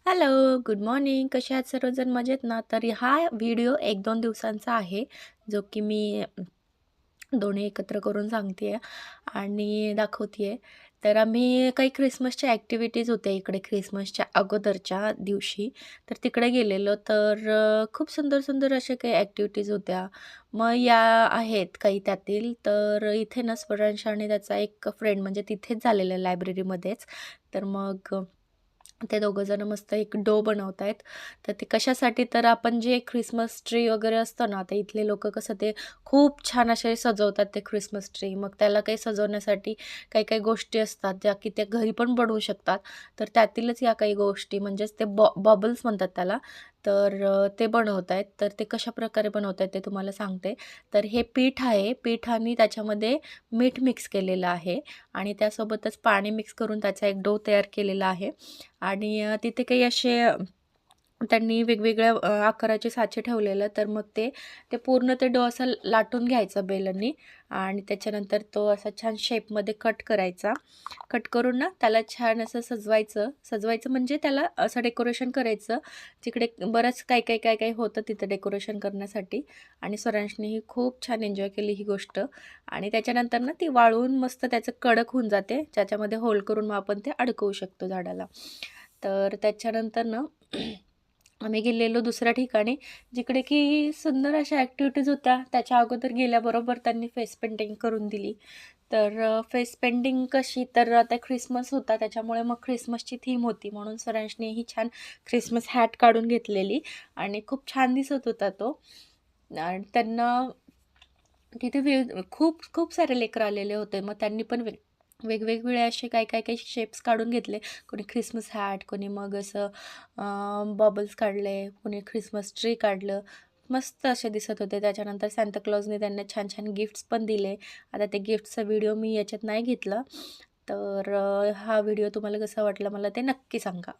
Hello, good morning. कसे आहात सर्वजण मजेत ना? तर हा व्हिडिओ 1-2 दिवसांचा आहे, जो की मी दोन्ही एकत्र करून सांगते आणि दाखवते तर आम्ही काही ख्रिसमसच्या ॲक्टिव्हिटीज होत्या इकडे ख्रिसमसच्या अगोदरच्या दिवशी. तर तिकडे गेलेलो तर खूप सुंदर, सुंदर असे काही ॲक्टिव्हिटीज होत्या. मग या आहेत काही त्यातील. तर इथे ना स्परांश आणि त्याचा एक फ्रेंड म्हणजे तिथेच झालेला लायब्ररीमध्येच. तर मग ते दोघंजणं मस्त एक डो बनवतायत. तर ते कशासाठी तर आपण जे ख्रिसमस ट्री वगैरे असतं ना, तर इथले लोकं कसं ते खूप छान असे सजवतात ते ख्रिसमस ट्री. मग त्याला काही सजवण्यासाठी काही-काही गोष्टी असतात, ज्या की ते घरी पण बनवू शकतात. तर त्यातीलच या काही गोष्टी म्हणजेच ते बबल्स म्हणतात त्याला. तर ते बनवतायत. तर ते कशाप्रकारे बनवतायत ते तुम्हाला सांगते. तर हे पीठ आहे. पीठ आणि त्याच्यामध्ये मीठ मिक्स केलेलं आहे आणि त्यासोबतच पाणी मिक्स करून त्याचा एक डो तयार केलेला आहे. आणि तिथे काही असे त्यांनी वेगवेगळ्या आकाराचे साचे ठेवलेलं. तर मग ते पूर्ण ते डो असा लाटून घ्यायचा बेलनी आणि त्याच्यानंतर तो असा छान शेपमध्ये कट करायचा. कट करून ना त्याला छान असं सजवायचं. सजवायचं म्हणजे त्याला असं डेकोरेशन करायचं. तिकडे बरंच काय होतं तिथं डेकोरेशन करण्यासाठी आणि स्वरांशनीही खूप छान एन्जॉय केली ही गोष्ट आणि त्याच्यानंतर ना ती वाळवून मस्त त्याचं कडक होऊन जाते. ज्याच्यामध्ये होल करून मग आपण ते अडकवू शकतो झाडाला. तर त्याच्यानंतर ना आम्ही गेलेलो दुसऱ्या ठिकाणी, जिकडे की सुंदर अशा ॲक्टिव्हिटीज होत्या. त्याच्या अगोदर गेल्याबरोबर त्यांनी फेस पेंटिंग करून दिली. तर फेस पेंटिंग कशी तर आता ख्रिसमस होता त्याच्यामुळे मग ख्रिसमसची थीम होती म्हणून सरांशनी ही छान ख्रिसमस हॅट काढून घेतलेली आणि खूप छान दिसत होता तो. आणि त्यांना तिथे खूप खूप सारे लेकरं आलेले होते. मग त्यांनी पण वेगवेगळे असे काही शेप्स काढून घेतले. कोणी ख्रिसमस हॅट, कोणी मग असं बबल्स काढले, कोणी ख्रिसमस ट्री काढलं. मस्त असे दिसत होते. त्याच्यानंतर सांता क्लॉजने त्यांना छान-छान गिफ्ट्स पण दिले. आता ते गिफ्ट्सचा व्हिडिओ मी याच्यात नाही घेतला. तर हा व्हिडिओ तुम्हाला कसा वाटला मला ते नक्की सांगा.